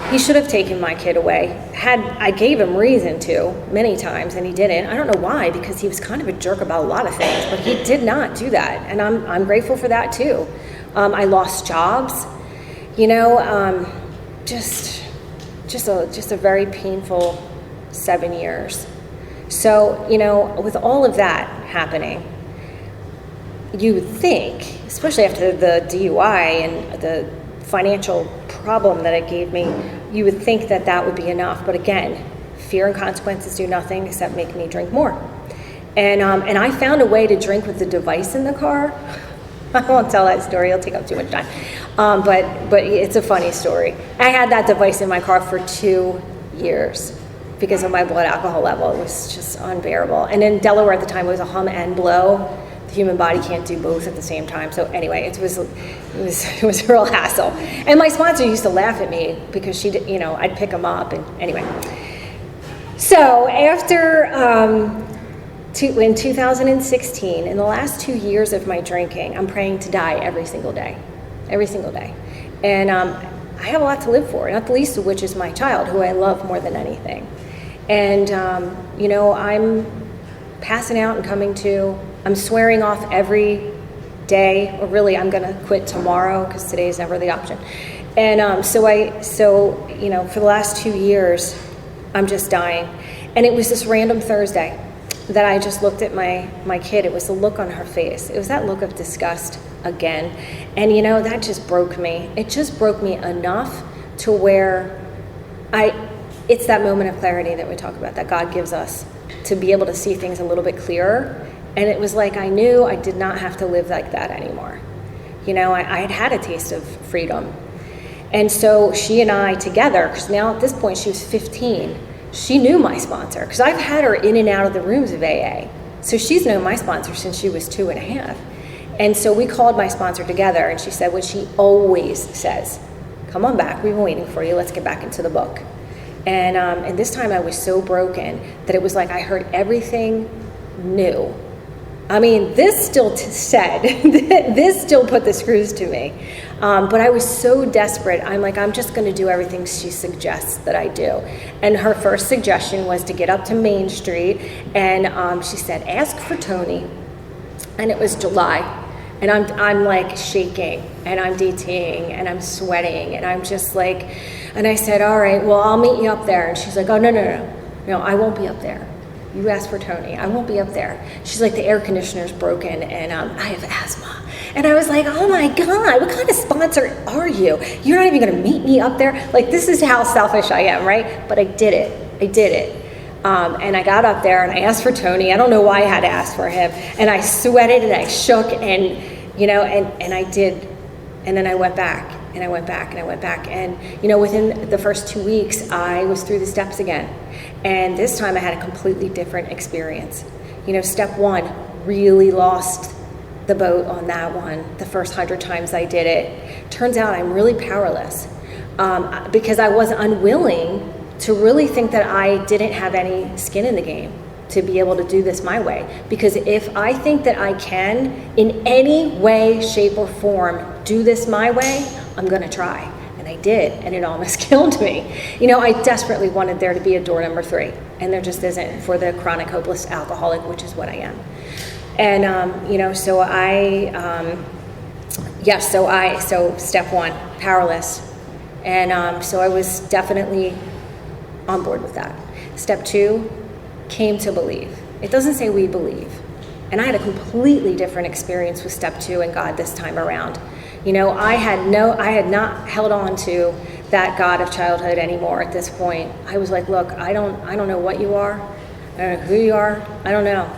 He should have taken my kid away. I gave him reason to many times, and he didn't. I don't know why, because he was kind of a jerk about a lot of things, but he did not do that, and I'm grateful for that too. I lost jobs, just a very painful 7 years. So, with all of that happening, you would think, especially after the DUI and the financial problem that it gave me, you would think that that would be enough. But again, fear and consequences do nothing except make me drink more. And I found a way to drink with the device in the car. I won't tell that story, it'll take up too much time. But it's a funny story. I had that device in my car for 2 years because of my blood alcohol level. It was just unbearable. And in Delaware at the time, it was a hum and blow. The human body can't do both at the same time. So anyway, it was a real hassle. And my sponsor used to laugh at me because she did, I'd pick them up, and anyway. So after, in 2016, in the last 2 years of my drinking, I'm praying to die every single day. And I have a lot to live for, not the least of which is my child, who I love more than anything. And, I'm passing out and coming to. I'm swearing off every day, or really I'm going to quit tomorrow because today is never the option. And so for the last 2 years, I'm just dying. And it was this random Thursday that I just looked at my kid. It was the look on her face. It was that look of disgust again. And that just broke me. It just broke me enough to where it's that moment of clarity that we talk about, that God gives us to be able to see things a little bit clearer. And it was like I knew I did not have to live like that anymore. I had had a taste of freedom. And so she and I together, because now at this point she was 15, she knew my sponsor, because I've had her in and out of the rooms of AA. So she's known my sponsor since she was 2.5. And so we called my sponsor together, and she said what she always says: come on back, we've been waiting for you, let's get back into the book. And this time I was so broken that it was like I heard everything new. I mean, this still this still put the screws to me. But I was so desperate. I'm like, I'm just going to do everything she suggests that I do. And her first suggestion was to get up to Main Street. And she said, ask for Tony. And it was July. And I'm like shaking, and I'm DTing, and I'm sweating, and I'm just like, and I said, all right, well, I'll meet you up there. And she's like, oh, no, I won't be up there. You asked for Tony. I won't be up there. She's like, the air conditioner's broken, and I have asthma. And I was like, oh my God, what kind of sponsor are you? You're not even gonna meet me up there? Like, this is how selfish I am, right? But I did it. And I got up there and I asked for Tony. I don't know why I had to ask for him. And I sweated and I shook, and and I did. And then I went back and I went back and I went back. And within the first 2 weeks, I was through the steps again. And this time I had a completely different experience. Step 1, really lost the boat on that one. The first 100 times I did it. Turns out I'm really powerless because I was unwilling to really think that I didn't have any skin in the game to be able to do this my way. Because if I think that I can, in any way, shape, or form, do this my way, I'm gonna try. And I did, and it almost killed me. I desperately wanted there to be a door number 3, and there just isn't for the chronic hopeless alcoholic, which is what I am. And, so step 1, powerless. And so I was definitely on board with that. Step 2, came to believe. It doesn't say we believe. And I had a completely different experience with step 2 and God this time around. I had not held on to that God of childhood anymore at this point. I was like, look, I don't know what you are. I don't know who you are. I don't know.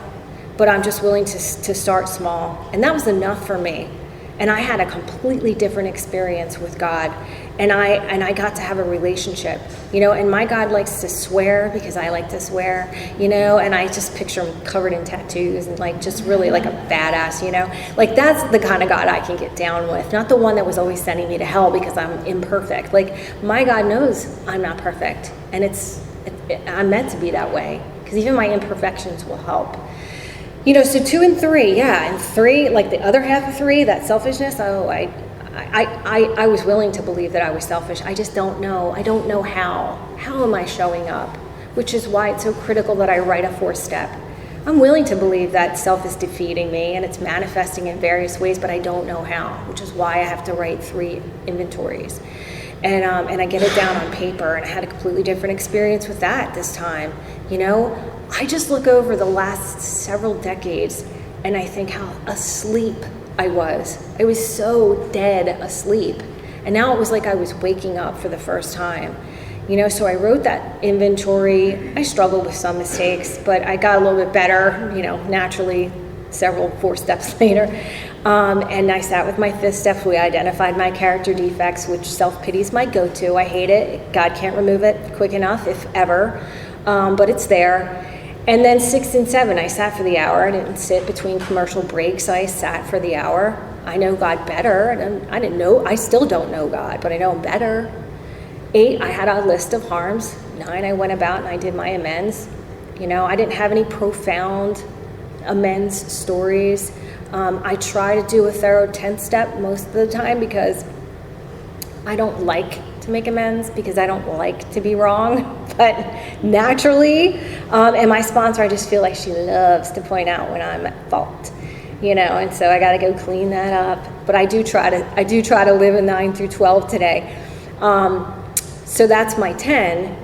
But I'm just willing to start small. And that was enough for me. And I had a completely different experience with God. And I got to have a relationship, you know, and my God likes to swear because I like to swear, you know, and I just picture him covered in tattoos and like just really like a badass, you know, like that's the kind of God I can get down with, not the one that was always sending me to hell because I'm imperfect. Like my God knows I'm not perfect, and I'm meant to be that way because even my imperfections will help. You know, so 2 and 3, yeah, and 3, like the other half of 3, that selfishness, I was willing to believe that I was selfish. I just don't know. I don't know how. How am I showing up? Which is why it's so critical that I write a 4th step. I'm willing to believe that self is defeating me and it's manifesting in various ways, but I don't know how, which is why I have to write 3 inventories. And I get it down on paper, and I had a completely different experience with that this time. You know, I just look over the last several decades and I think how asleep I was. I was so dead asleep. And now it was like I was waking up for the first time. You know, so I wrote that inventory. I struggled with some mistakes, but I got a little bit better, you know, naturally, several 4 steps later. And I sat with my 5th step. We identified my character defects, which self-pity is my go-to. I hate it. God can't remove it quick enough, if ever. But it's there. And then 6 and 7, I sat for the hour. I didn't sit between commercial breaks. I sat for the hour. I know God better. I didn't know. I still don't know God, but I know him better. 8, I had a list of harms. 9, I went about and I did my amends. You know, I didn't have any profound amends stories. I try to do a thorough 10th step most of the time because I don't like to make amends, because I don't like to be wrong, but naturally, and my sponsor, I just feel like she loves to point out when I'm at fault, you know, and so I got to go clean that up. But I do try to live a 9 through 12 today. So that's my 10.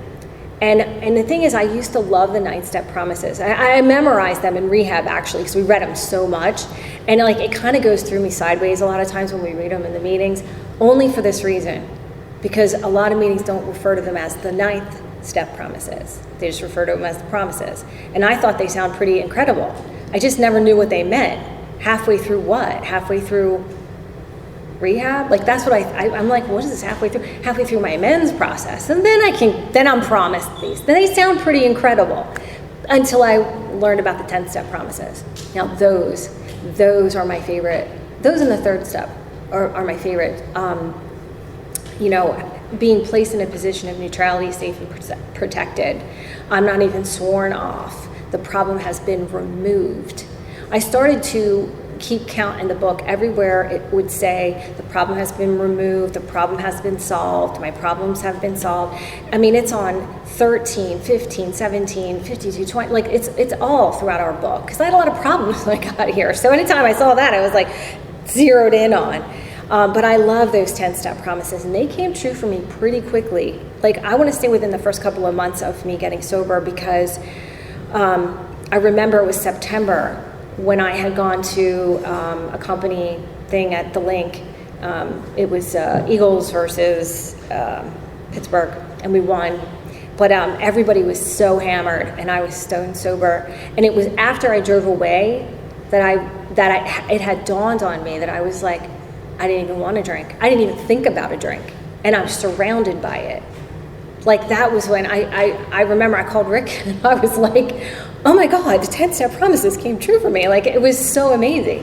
And the thing is, I used to love the 9-step promises. I memorized them in rehab, actually, because we read them so much. And like it kind of goes through me sideways a lot of times when we read them in the meetings, only for this reason. Because a lot of meetings don't refer to them as the 9th step promises. They just refer to them as the promises. And I thought they sound pretty incredible. I just never knew what they meant. Halfway through what? Halfway through rehab? Like that's what I'm like, what is this halfway through? Halfway through my amends process. And then I'm promised these. Then they sound pretty incredible until I learned about the 10th step promises. Now those are my favorite. Those in the 3rd step are my favorite. You know, being placed in a position of neutrality, safe and protected. I'm not even sworn off. The problem has been removed. I started to keep count in the book. Everywhere it would say, the problem has been removed, the problem has been solved, my problems have been solved. I mean, it's on 13, 15, 17, 52, 20, like it's all throughout our book. Because I had a lot of problems when I got here. So anytime I saw that, I was like zeroed in on. But I love those 10-step promises, and they came true for me pretty quickly. Like, I want to stay within the first couple of months of me getting sober because I remember it was September when I had gone to a company thing at the Link. It was Eagles versus Pittsburgh, and we won. But everybody was so hammered, and I was stone sober. And it was after I drove away that it had dawned on me that I was like, I didn't even want to drink. I didn't even think about a drink. And I was surrounded by it. Like that was when I remember I called Rick and I was like, oh my God, the 10-step promises came true for me. Like it was so amazing.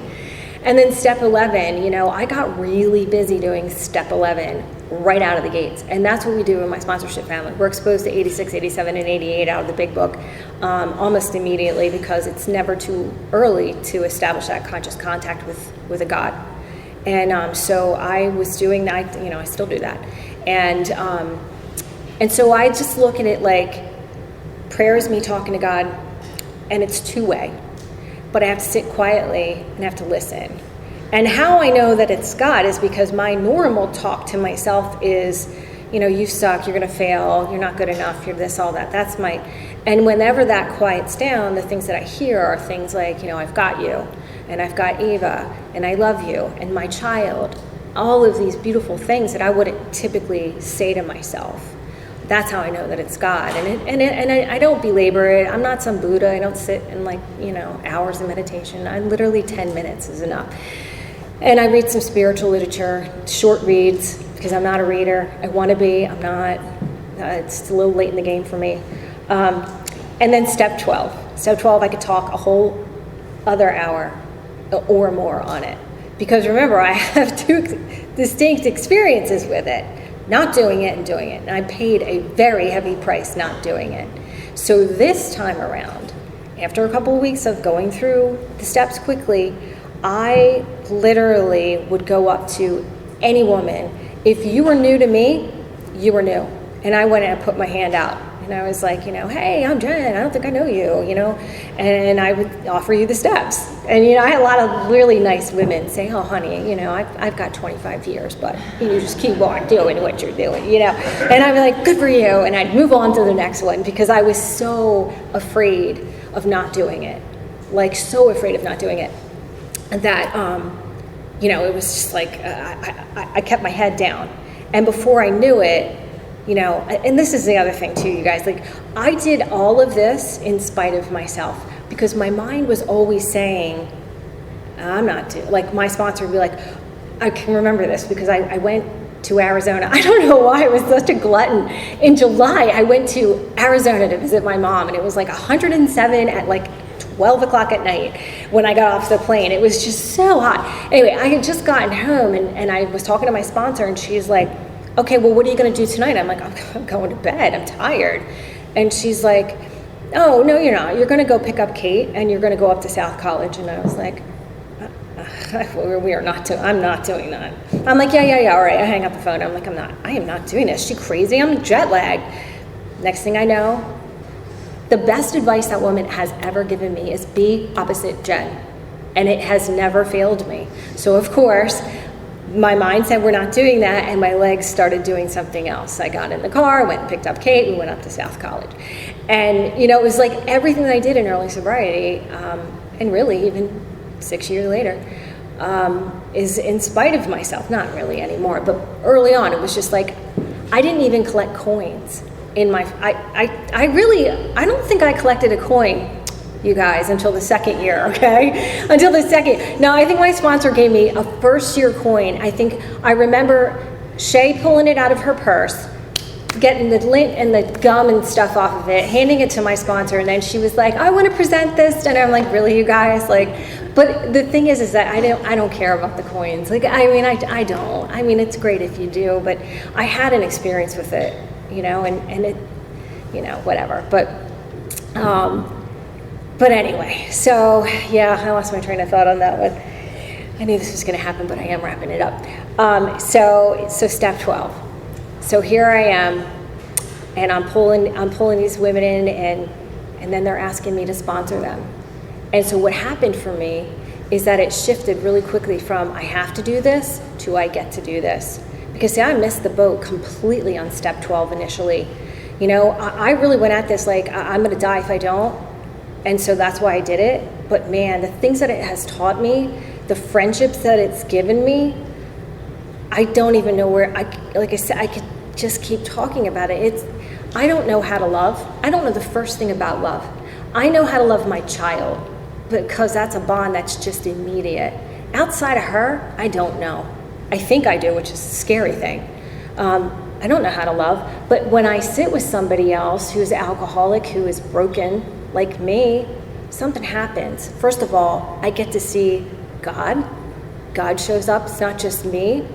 And then step 11, you know, I got really busy doing step 11 right out of the gates. And that's what we do in my sponsorship family. We're exposed to 86, 87, and 88 out of the big book almost immediately because it's never too early to establish that conscious contact with a God. And so I was doing that, you know, I still do that. And so I just look at it like prayer is me talking to God, and it's two-way. But I have to sit quietly and have to listen. And how I know that it's God is because my normal talk to myself is, you know, you suck, you're going to fail, you're not good enough, you're this, all that. That's my, and whenever that quiets down, the things that I hear are things like, you know, I've got you, and I've got Ava, and I love you, and my child, all of these beautiful things that I wouldn't typically say to myself. That's how I know that it's God. And I don't belabor it. I'm not some Buddha. I don't sit in like, you know, hours of meditation. I literally 10 minutes is enough. And I read some spiritual literature, short reads, because I'm not a reader. I want to be, I'm not. It's a little late in the game for me. And then step 12. Step 12, I could talk a whole other hour or more on it. Because remember, I have two distinct experiences with it. Not doing it and doing it. And I paid a very heavy price not doing it. So this time around, after a couple of weeks of going through the steps quickly, I literally would go up to any woman. If you were new to me, you were new. And I went and put my hand out. And I was like, hey, I'm Jen. I don't think I know you, And I would offer you the steps. And, I had a lot of really nice women say, oh, honey, I've got 25 years, but you just keep on doing what you're doing, And I'd be like, good for you. And I'd move on to the next one because I was so afraid of not doing it. Like, so afraid of not doing it. That, it was just like, I kept my head down. And before I knew it, and this is the other thing too, you guys, like I did all of this in spite of myself because my mind was always saying, I'm not doing, like my sponsor would be like, I can remember this because I went to Arizona. I don't know why I was such a glutton. In July, I went to Arizona to visit my mom and it was like 107 at like 12 o'clock at night when I got off the plane. It was just so hot. Anyway, I had just gotten home and I was talking to my sponsor and she's like, okay, well, what are you going to do tonight? I'm like, I'm going to bed. I'm tired. And she's like, oh, no, you're not. You're going to go pick up Kate and you're going to go up to South College. And I was like, we are not doing, I'm not doing that. I'm like, yeah, all right. I hang up the phone. I'm like, I am not doing this. Is she crazy? I'm jet lagged. Next thing I know, the best advice that woman has ever given me is be opposite Jen. And it has never failed me. So of course, my mind said we're not doing that, and my legs started doing something else. I got in the car, went and picked up Kate, we went up to South College. And, it was like everything that I did in early sobriety, and really even 6 years later, is in spite of myself. Not really anymore, but early on, it was just like, I didn't even collect coins in my, I don't think I collected a coin, you guys, until the second year, okay? Until the second. No, I think my sponsor gave me a first year coin. I remember Shay pulling it out of her purse, getting the lint and the gum and stuff off of it, handing it to my sponsor, and then she was like, I want to present this, and I'm like, really, you guys? Like, but the thing is that I don't care about the coins. Like, I don't. I mean, it's great if you do, but I had an experience with it, and it, whatever. But anyway, so yeah, I lost my train of thought on that one. I knew this was going to happen, but I am wrapping it up. So step 12. So here I am, and I'm pulling these women in, and then they're asking me to sponsor them. And so what happened for me is that it shifted really quickly from I have to do this to I get to do this. Because see, I missed the boat completely on step 12 initially. I really went at this like I'm going to die if I don't. And so that's why I did it. But man, the things that it has taught me, the friendships that it's given me, I don't even know where, like I said, I could just keep talking about it. I don't know how to love. I don't know the first thing about love. I know how to love my child because that's a bond that's just immediate. Outside of her, I don't know. I think I do, which is a scary thing. I don't know how to love. But when I sit with somebody else who's alcoholic, who is broken, like me, something happens. First of all, I get to see God. God shows up. It's not just me.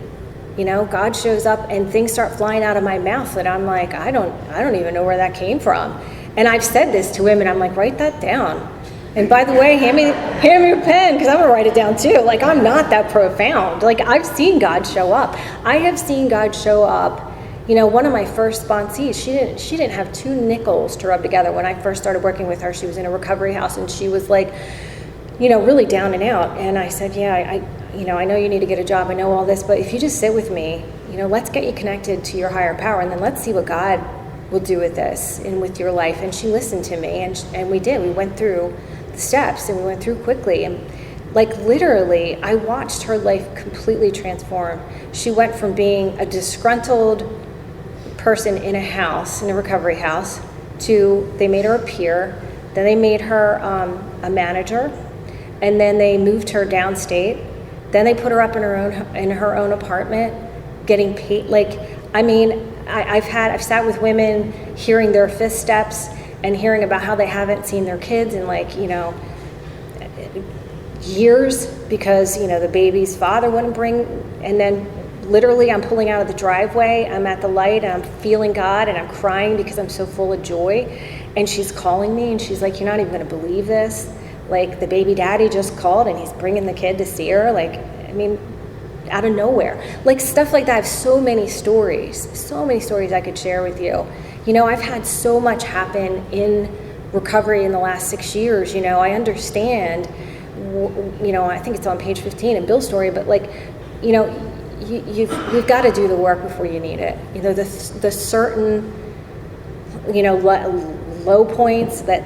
God shows up and things start flying out of my mouth and I'm like, I don't even know where that came from. And I've said this to him and I'm like, write that down. And by the way, hand me a pen because I'm gonna write it down too. Like I'm not that profound. Like I've seen God show up. I have seen God show up. One of my first sponsees, she didn't have 2 nickels to rub together. When I first started working with her, she was in a recovery house and she was like, really down and out. And I said, yeah, I know you need to get a job. I know all this, but if you just sit with me, let's get you connected to your higher power and then let's see what God will do with this and with your life. And she listened to me and we did. We went through the steps and we went through quickly. And like literally, I watched her life completely transform. She went from being a disgruntled person in a recovery house to they made her a peer, then they made her a manager, and then they moved her downstate. Then they put her up in her own apartment, getting paid. Like, I mean, I've sat with women hearing their fifth steps and hearing about how they haven't seen their kids in, like, you know, years because, you know, the baby's father wouldn't bring, and then literally I'm pulling out of the driveway, I'm at the light, and I'm feeling God, and I'm crying because I'm so full of joy, and she's calling me, and she's like, you're not even gonna believe this. Like, the baby daddy just called, and he's bringing the kid to see her. Like, I mean, out of nowhere. Like, stuff like that. I have so many stories I could share with you. You know, I've had so much happen in recovery in the last 6 years. You know, I understand, you know, I think it's on page 15 in Bill's story, but, like, you know, you've got to do the work before you need it. You know, the certain, you know, low points that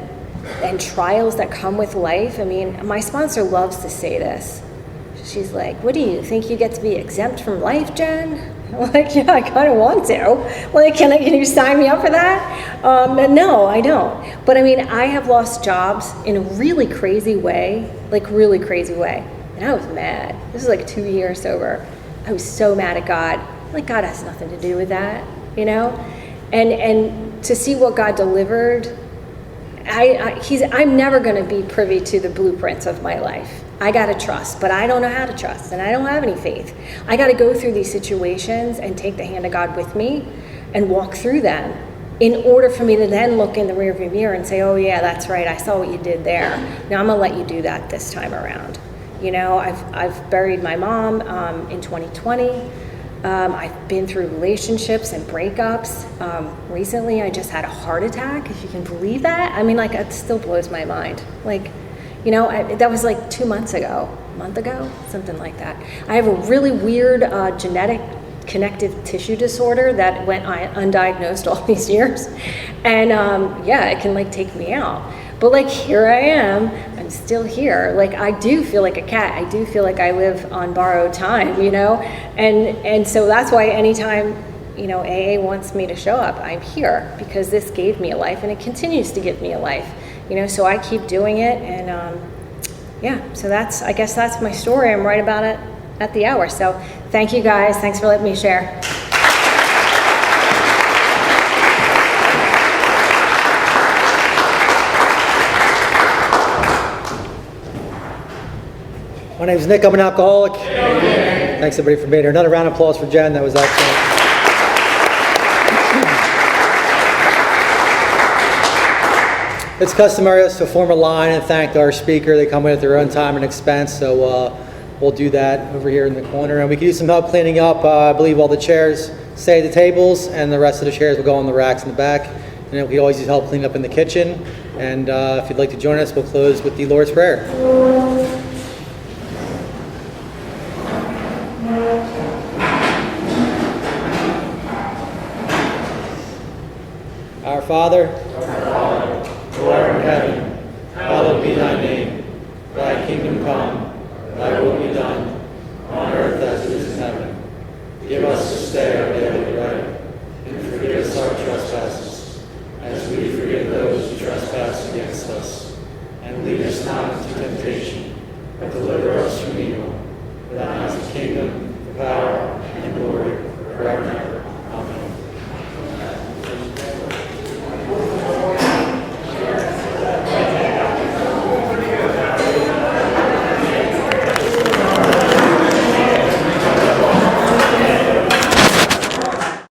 and trials that come with life. I mean, my sponsor loves to say this. She's like, what do you think, you get to be exempt from life, Jen? I'm like, yeah, I kind of want to. Like, can you sign me up for that? No, I don't. But I mean, I have lost jobs in a really crazy way, like really crazy way. And I was mad. This is like 2 years sober. I was so mad at God. Like, God has nothing to do with that, you know? And to see what God delivered, I'm never going to be privy to the blueprints of my life. I got to trust, but I don't know how to trust, and I don't have any faith. I got to go through these situations and take the hand of God with me and walk through them in order for me to then look in the rearview mirror and say, oh yeah, that's right, I saw what you did there. Now I'm going to let you do that this time around. You know, I've buried my mom in 2020. I've been through relationships and breakups. Recently, I just had a heart attack, if you can believe that. I mean, like, it still blows my mind. Like, you know, that was like 2 months ago, a month ago, something like that. I have a really weird genetic connective tissue disorder that went undiagnosed all these years. And yeah, it can like take me out. But like, here I am, I'm still here. Like, I do feel like a cat. I do feel like I live on borrowed time, you know? And so that's why anytime, you know, AA wants me to show up, I'm here, because this gave me a life, and it continues to give me a life, you know? So I keep doing it, and yeah, so I guess that's my story. I'm right about it at the hour. So thank you guys. Thanks for letting me share. My name is Nick. I'm an alcoholic. Thanks everybody for being here. Another round of applause for Jen. That was excellent. It's customary us to form a line and thank our speaker. They come in at their own time and expense, so we'll do that over here in the corner. And we can use some help cleaning up. I believe all the chairs stay at the tables, and the rest of the chairs will go on the racks in the back. And we always use help cleaning up in the kitchen. And if you'd like to join us, we'll close with the Lord's Prayer. Our Father, who art in heaven, hallowed be thy name.